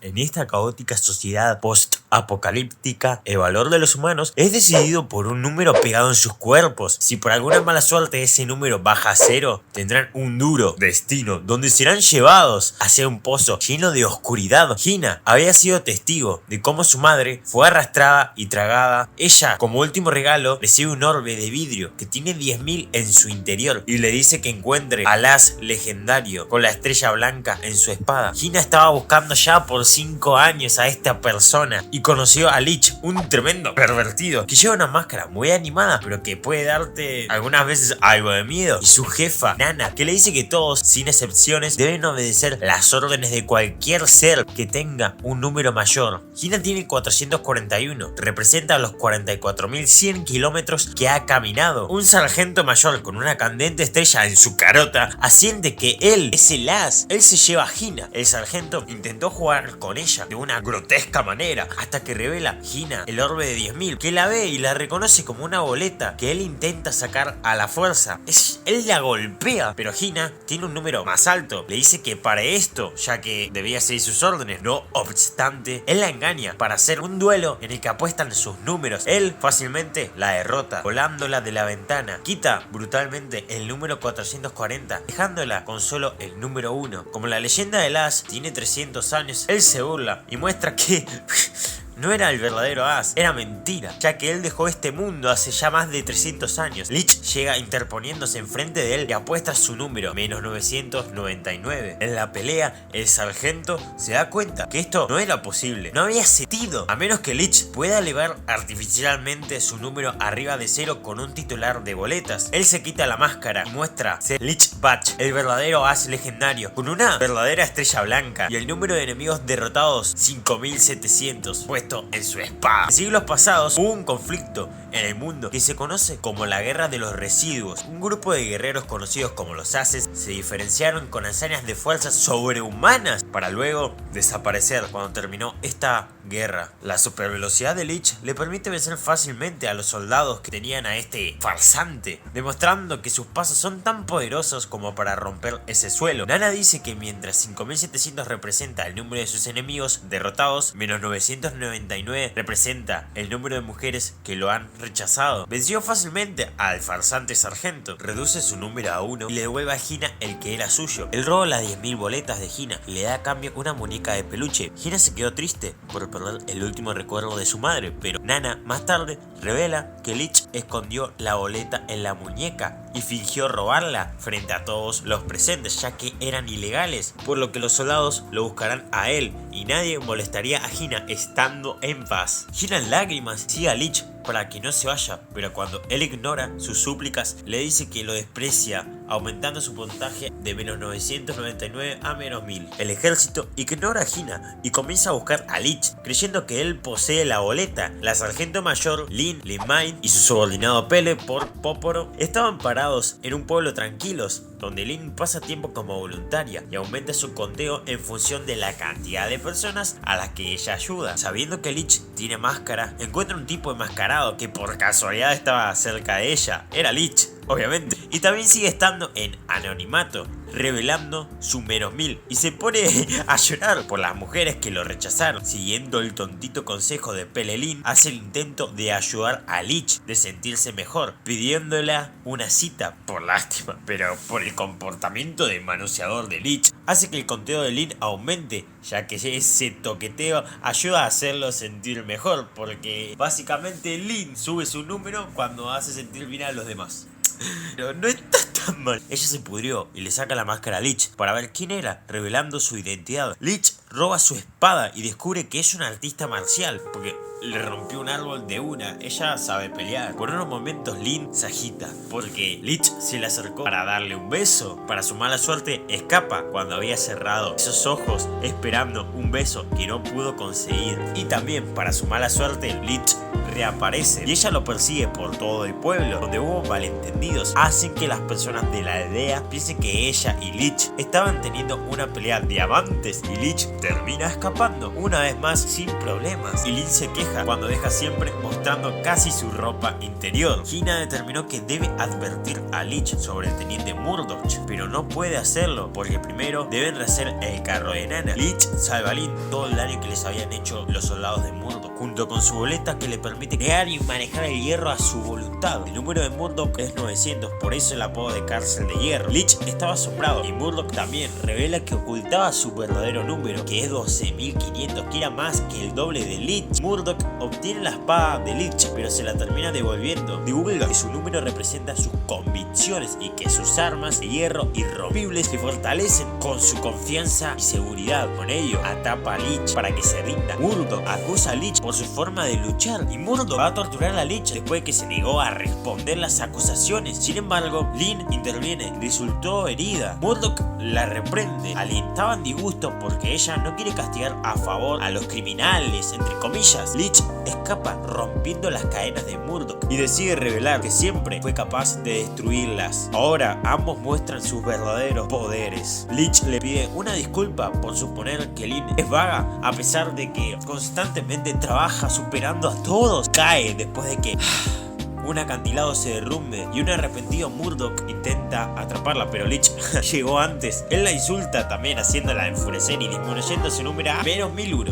En esta caótica sociedad post-apocalíptica, el valor de los humanos es decidido por un número pegado en sus cuerpos. Si por alguna mala suerte ese número baja a 0, tendrán un duro destino, donde serán llevados hacia un pozo lleno de oscuridad. Hina había sido testigo de cómo su madre fue arrastrada y tragada. Ella, como último regalo, recibe un orbe de vidrio que tiene 10.000 en su interior y le dice que encuentre al as legendario con la estrella blanca en su espada. Hina estaba buscando ya por 5 años a esta persona y conoció a Lich, un tremendo pervertido que lleva una máscara muy animada pero que puede darte algunas veces algo de miedo, y su jefa Nana, que le dice que todos sin excepciones deben obedecer las órdenes de cualquier ser que tenga un número mayor. Hina tiene 441, representa los 44.100 kilómetros que ha caminado. Un sargento mayor con una candente estrella en su carota asiente que él es el as. Él se lleva a Hina. El sargento intentó jugar con ella de una grotesca manera hasta que revela Hina el orbe de 10.000, que la ve y la reconoce como una boleta que él intenta sacar a la fuerza. Él la golpea, pero Hina tiene un número más alto. Le dice que para esto, ya que debía seguir sus órdenes. No obstante, él la engaña para hacer un duelo en el que apuestan sus números. Él fácilmente la derrota, volándola de la ventana. Quita brutalmente el número 440, dejándola con solo el número 1. Como la leyenda del as tiene 300 años, él se burla y muestra que no era el verdadero as, era mentira, ya que él dejó este mundo hace ya más de 300 años. Lich llega interponiéndose enfrente de él y apuesta su número, menos 999. En la pelea, el sargento se da cuenta que esto no era posible, no había sentido, a menos que Lich pueda elevar artificialmente su número arriba de 0 con un titular de boletas. Él se quita la máscara y muestra ser Lich Bach, el verdadero as legendario, con una verdadera estrella blanca y el número de enemigos derrotados 5700 puesto en su espada. En siglos pasados hubo un conflicto en el mundo que se conoce como la Guerra de los Residuos. Un grupo de guerreros conocidos como los Ases se diferenciaron con hazañas de fuerzas sobrehumanas para luego desaparecer cuando terminó esta guerra. La supervelocidad de Lich le permite vencer fácilmente a los soldados que tenían a este farsante, demostrando que sus pasos son tan poderosos como para romper ese suelo. Nana dice que mientras 5700 representa el número de sus enemigos derrotados, menos 999 representa el número de mujeres que lo han rechazado. Venció fácilmente al farsante sargento, reduce su número a 1 y le devuelve a Hina el que era suyo. Él roba las 10.000 boletas de Hina y le da a cambio una muñeca de peluche. Hina se quedó triste por perder el último recuerdo de su madre, pero Nana más tarde revela que Lich escondió la boleta en la muñeca y fingió robarla frente a todos los presentes, ya que eran ilegales, por lo que los soldados lo buscarán a él y nadie molestaría a Hina estando en paz. Hina en lágrimas sigue a Lich para que no se vaya, pero cuando él ignora sus súplicas le dice que lo desprecia, aumentando su puntaje de menos 999 a menos 1000. El ejército ignora a Hina y comienza a buscar a Lich, creyendo que él posee la boleta. La sargento mayor Lin Main y su subordinado Pele por Poporo estaban parados en un pueblo tranquilos, donde Lin pasa tiempo como voluntaria y aumenta su conteo en función de la cantidad de personas a las que ella ayuda. Sabiendo que Lich tiene máscara, encuentra un tipo enmascarado que por casualidad estaba cerca de ella. Era Lich, obviamente, y también sigue estando en anonimato, revelando su menos 1000 y se pone a llorar por las mujeres que lo rechazaron. Siguiendo el tontito consejo de Pelelín, hace el intento de ayudar a Lich de sentirse mejor, pidiéndola una cita. Por lástima, pero por el comportamiento de manoseador de Lich, hace que el conteo de Lin aumente, ya que ese toqueteo ayuda a hacerlo sentir mejor, porque básicamente Lin sube su número cuando hace sentir bien a los demás. Pero no está tan mal. Ella se pudrió y le saca la máscara a Lich para ver quién era, revelando su identidad. Lich roba su espada y descubre que es una artista marcial, porque le rompió un árbol de una. Ella sabe pelear. Por unos momentos Lin se agita, porque Lich se le acercó para darle un beso. Para su mala suerte escapa cuando había cerrado esos ojos esperando un beso que no pudo conseguir. Y también para su mala suerte Lich reaparece y ella lo persigue por todo el pueblo, donde hubo malentendidos, hacen que las personas de la aldea piensen que ella y Lich estaban teniendo una pelea de amantes y Lich termina escapando una vez más sin problemas y Lin se queja cuando deja siempre mostrando casi su ropa interior. Hina determinó que debe advertir a Lich sobre el teniente Murdoch, pero no puede hacerlo porque primero deben rehacer el carro de Nana. Lich salva a Lin todo el daño que les habían hecho los soldados de Murdoch, junto con su boleta que le permite crear y manejar el hierro a su voluntad. El número de Murdoch es 900, por eso el apodo de cárcel de hierro. Lich estaba asombrado y Murdoch también revela que ocultaba su verdadero número, que es 12.500, que era más que el doble de Lich. Murdoch obtiene la espada de Lich, pero se la termina devolviendo. Divulga que su número representa sus convicciones y que sus armas de hierro irrompibles se fortalecen con su confianza y seguridad. Con ello, atrapa a Lich para que se rinda. Murdoch acusa a Lich por su forma de luchar y Murdoch va a torturar a Lich después de que se negó a responder las acusaciones. Sin embargo, Lin interviene y resultó herida. Murdoch la reprende. Lin estaba en disgusto porque ella no quiere castigar a favor a los criminales, entre comillas. Lich escapa rompiendo las cadenas de Murdoch y decide revelar que siempre fue capaz de destruirlas. Ahora ambos muestran sus verdaderos poderes. Lich le pide una disculpa por suponer que Lin es vaga, a pesar de que constantemente trabaja superando a todos. Cae después de que un acantilado se derrumbe y un arrepentido Murdoch intenta atraparla, pero Lich llegó antes. Él la insulta también, haciéndola enfurecer y disminuyendo su número a menos 1001.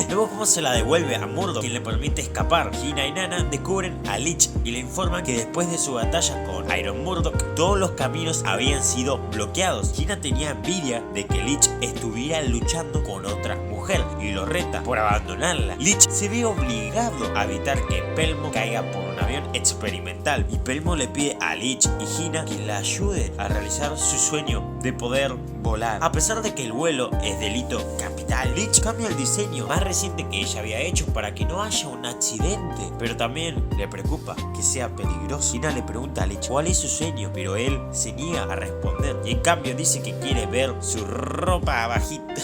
Luego cómo se la devuelve a Murdoch, quien le permite escapar. Hina y Nana descubren a Lich y le informan que después de su batalla con Iron Murdoch, todos los caminos habían sido bloqueados. Hina tenía envidia de que Lich estuviera luchando con otra mujer y lo reta por abandonarla. Lich se ve obligado a evitar que Pelmo caiga por un avión experimental y Pelmo le pide a Lich y Hina que la ayuden a realizar su sueño de poder volar. A pesar de que el vuelo es delito capital, Lich cambia el diseño más reciente que ella había hecho para que no haya un accidente, pero también le preocupa que sea peligroso. Hina le pregunta a Lich cuál es su sueño, pero él se niega a responder y en cambio dice que quiere ver su ropa bajita.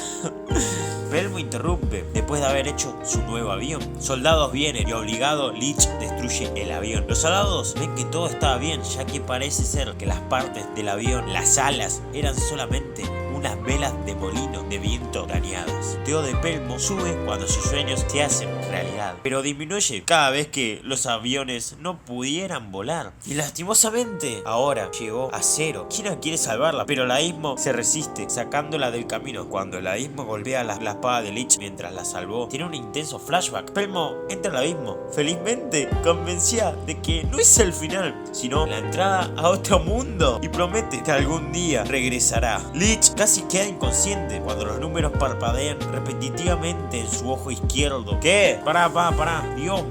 Pelmo interrumpe después de haber hecho su nuevo avión. Soldados vienen y obligado Lich destruye el avión. Los soldados ven que todo estaba bien, ya que parece ser que las partes del avión, las alas, eran solamente unas velas de molino de viento dañadas. Teo de Pelmo sube cuando sus sueños se hacen realidad, pero disminuye cada vez que los aviones no pudieran volar. Y lastimosamente ahora llegó a cero. Hina quiere salvarla, pero el abismo se resiste, sacándola del camino. Cuando el abismo golpea la espada de Lich mientras la salvó, tiene un intenso flashback. Pelmo entra al abismo, felizmente convencida de que no es el final, sino la entrada a otro mundo, y promete que algún día regresará. Lich casi queda inconsciente cuando los números parpadean repetitivamente en su ojo izquierdo. ¿Qué? Pará, Dios.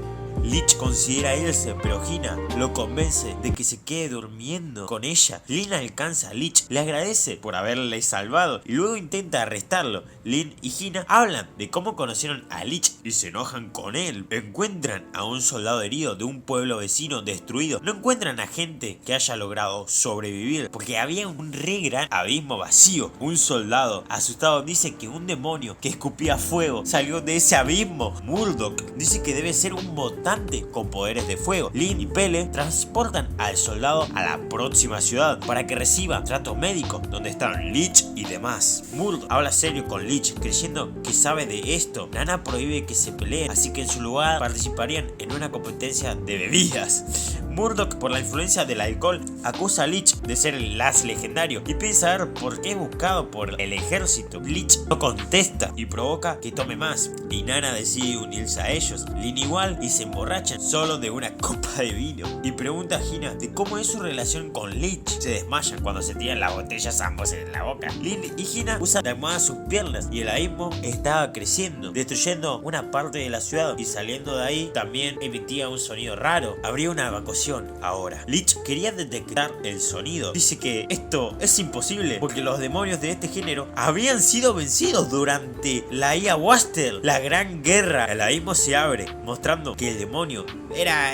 Lich considera irse, pero Hina lo convence de que se quede durmiendo con ella. Lin alcanza a Lich, le agradece por haberle salvado y luego intenta arrestarlo. Lin y Hina hablan de cómo conocieron a Lich y se enojan con él. Encuentran a un soldado herido de un pueblo vecino destruido. No encuentran a gente que haya logrado sobrevivir porque había un re gran abismo vacío. Un soldado asustado dice que un demonio que escupía fuego salió de ese abismo. Murdoch dice que debe ser un mutante con poderes de fuego. Lin y Pele transportan al soldado a la próxima ciudad para que reciba trato médico, donde están Lich y demás. Murdoch habla serio con Lich, creyendo que sabe de esto. Nana prohíbe que se peleen, así que en su lugar participarían en una competencia de bebidas. Murdoch, por la influencia del alcohol, acusa a Lich de ser el as legendario y pide saber por qué es buscado por el ejército. Lich no contesta y provoca que tome más, y Nana decide unirse a ellos. Lin igual y se emborrachan solo de una copa de vino y pregunta a Hina de cómo es su relación con Lich. Se desmayan cuando se tiran las botellas ambos en la boca. Lin y Hina usan de almohada sus piernas y el abismo estaba creciendo, destruyendo una parte de la ciudad, y saliendo de ahí también emitía un sonido raro. Habría una evacuación ahora. Lich quería detectar el sonido. Dice que esto es imposible porque los demonios de este género habían sido vencidos durante la Ia Waster, la gran guerra. El abismo se abre, mostrando que el demonio era,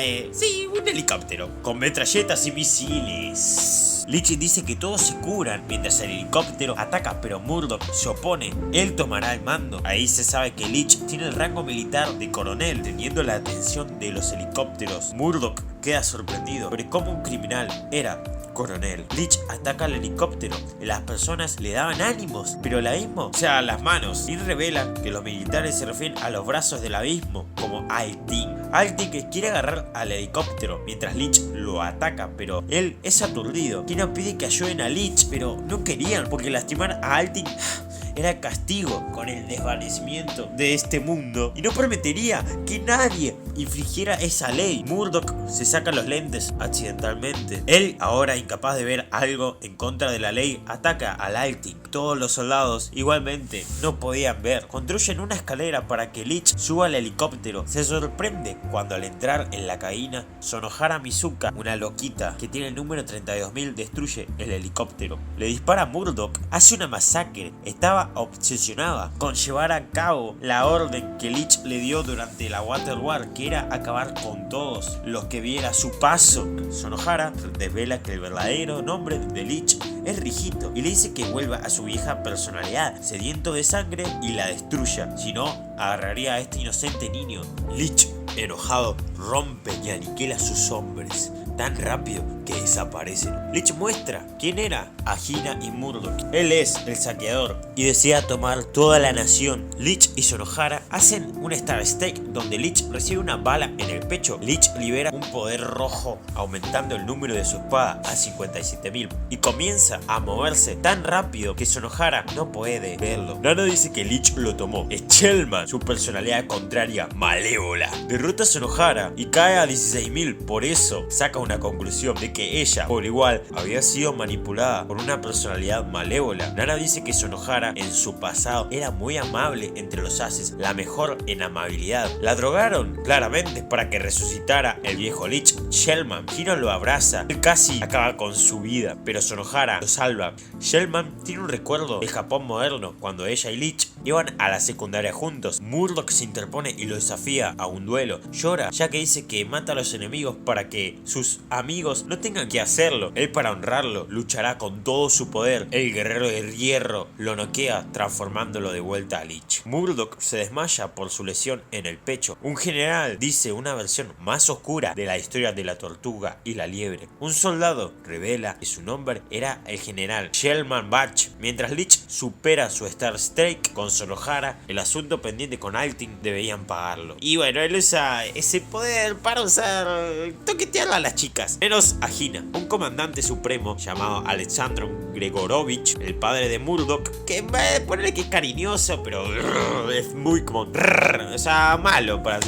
un helicóptero con metralletas y misiles. Leech dice que todos se curan mientras el helicóptero ataca, pero Murdock se opone. Él tomará el mando. Ahí se sabe que Leech tiene el rango militar de coronel, teniendo la atención de los helicópteros. Murdock queda sorprendido, pero como un criminal era coronel. Leech ataca al helicóptero y las personas le daban ánimos, pero el abismo, o sea, las manos, y revela que los militares se refieren a los brazos del abismo como Alting. Alting quiere agarrar al helicóptero mientras Leech lo ataca, pero él es aturdido. Kina pide que ayuden a Leech, pero no querían porque lastimar a Alting era castigo con el desvanecimiento de este mundo y no permitiría que nadie infringiera esa ley. Murdock se saca los lentes accidentalmente. Él, ahora incapaz de ver algo en contra de la ley, ataca al Alting. Todos los soldados igualmente no podían ver. Construyen una escalera para que Leech suba al helicóptero. Se sorprende cuando al entrar en la cabina, Sonohara Mizuka, una loquita que tiene el número 32.000, destruye el helicóptero. Le dispara a Murdock, hace una masacre. Estaba obsesionada con llevar a cabo la orden que Leech le dio durante la Water War, que era acabar con todos los que viera su paso. Sonohara desvela que el verdadero nombre de Leech es Rijito y le dice que vuelva a su vieja personalidad, sediento de sangre, y la destruya, si no agarraría a este inocente niño. Leech, enojado, rompe y aniquila a sus hombres tan rápido que desaparecen. Leech muestra quién era a Hina y Murdock. Él es el saqueador y desea tomar toda la nación. Leech y Sonohara hacen un Star Stake donde Leech recibe una bala en el pecho. Leech libera un poder rojo, aumentando el número de su espada a 57.000 y comienza a moverse tan rápido que Sonohara no puede verlo. Nana dice que Leech lo tomó. Es Shellman, su personalidad contraria, malévola. Derrota a Sonohara y cae a 16.000. Por eso saca una conclusión de que ella, por igual, había sido manipulada por una personalidad malévola. Nana dice que Sonohara en su pasado era muy amable entre los Ases, la mejor en amabilidad. La drogaron claramente para que resucitara el viejo Leech. Shellman, Hiro lo abraza, él casi acaba con su vida, pero Sonohara lo salva. Shellman tiene un recuerdo del Japón moderno cuando ella y Leech iban a la secundaria juntos. Murdock se interpone y lo desafía a un duelo. Llora ya que dice que mata a los enemigos para que sus amigos no tengan que hacerlo. Él, para honrarlo, luchará con todo su poder. El guerrero de hierro lo noquea, transformándolo de vuelta a Leech. Murdock se desmaya por su lesión en el pecho. Un general dice una versión más oscura de la historia de la tortuga y la liebre. Un soldado revela que su nombre era el general Shellman Batch. Mientras Leech supera su Star Stake con Sonohara, el asunto pendiente con Alting deberían pagarlo. Y bueno, él usa ese poder para toquetear a las chicas, menos a Hina. Un comandante supremo llamado Alexander Gregorovich, el padre de Murdock, que ponerle que es cariñoso, pero es muy como o sea, malo, para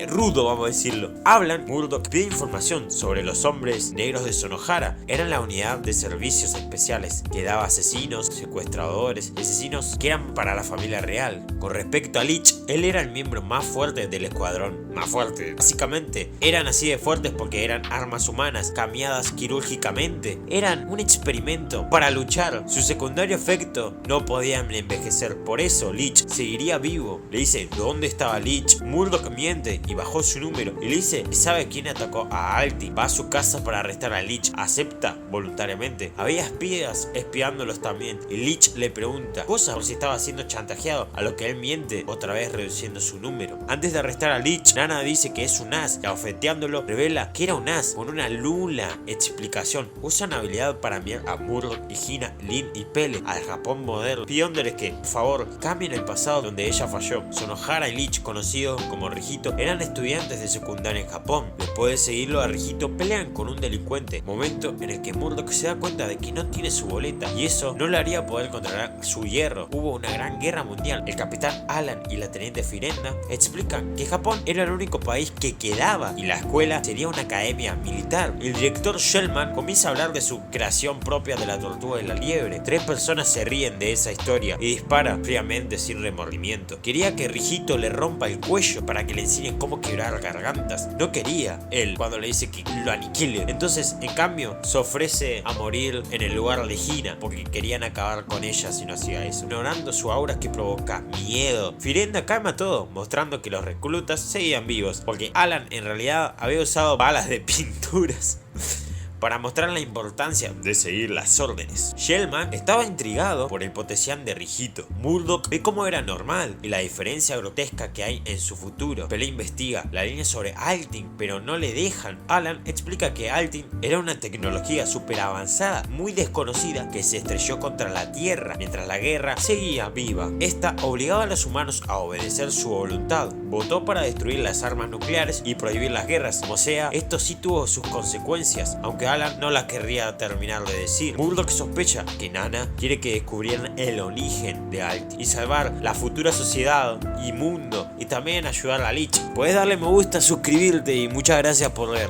rudo, vamos a decirlo. Hablan. Murdock pide información sobre los hombres negros de Sonohara. Eran la unidad de servicios especiales que daba asesinos, secuestradores y asesinos que eran para la familia real. Con respecto a Leech, él era el miembro más fuerte del escuadrón. Más fuerte. Básicamente, eran así de fuertes porque eran armas humanas cambiadas quirúrgicamente. Eran un experimento para luchar. Su secundario efecto, no podían envejecer. Por eso Leech seguiría vivo. Le dice dónde estaba Leech. Murdock miente y bajó su número. Y le dice que sabe quién atacó a Alting. Va a su casa para arrestar a Leech. Acepta voluntariamente. Había espías espiándolos también. Y Leech le pregunta cosas por si estaba siendo chantajeado, a lo que él miente, otra vez reduciendo su número. Antes de arrestar a Leech, Nana dice que es un as. Y abofeteándolo, revela que era un as con una lula explicación. Usan habilidad para enviar a Murdock y Hina, Lin y Pele al Japón moderno, pidiéndoles que, por favor, cambien el pasado donde ella falló. Sonohara y Leech, conocidos como Rijito, eran estudiantes de secundaria en Japón. Después de seguirlo a Rijito, pelean con un delincuente, momento en el que Murdock se da cuenta de que no tiene su boleta y eso no le haría poder controlar su hierro. Hubo una gran guerra mundial. El capitán Alan y la teniente Firenda explican que Japón era el único país que quedaba y la escuela sería una academia militar. El director Shellman comienza a hablar de su creación propia de la tortuga y la liebre. 3 personas se ríen de esa historia y dispara fríamente sin remordimiento. Quería que Rijito le rompa el cuello para que le enseñen cómo quebrar gargantas. No quería él cuando le dice que lo aniquile. Entonces, en cambio, se ofrece a morir en el lugar de Hina porque querían acabar con ella si no hacía eso, ignorando su aura que provoca miedo. Firenda calma todo, mostrando que los reclutas seguían vivos porque Alan en realidad había usado balas de pinturas para mostrar la importancia de seguir las órdenes. Shellman estaba intrigado por el potencial de Rijito. Murdoch ve cómo era normal y la diferencia grotesca que hay en su futuro. Peli investiga la línea sobre Altin, pero no le dejan. Alan explica que Altin era una tecnología súper avanzada, muy desconocida, que se estrelló contra la Tierra mientras la guerra seguía viva. Esta obligaba a los humanos a obedecer su voluntad. Votó para destruir las armas nucleares y prohibir las guerras. O sea, esto sí tuvo sus consecuencias, aunque Alan no la querría terminar de decir. Murdoch sospecha que Nana quiere que descubrieran el origen de Altin y salvar la futura sociedad y mundo, y también ayudar a Lich. Puedes darle me gusta, suscribirte y muchas gracias por ver.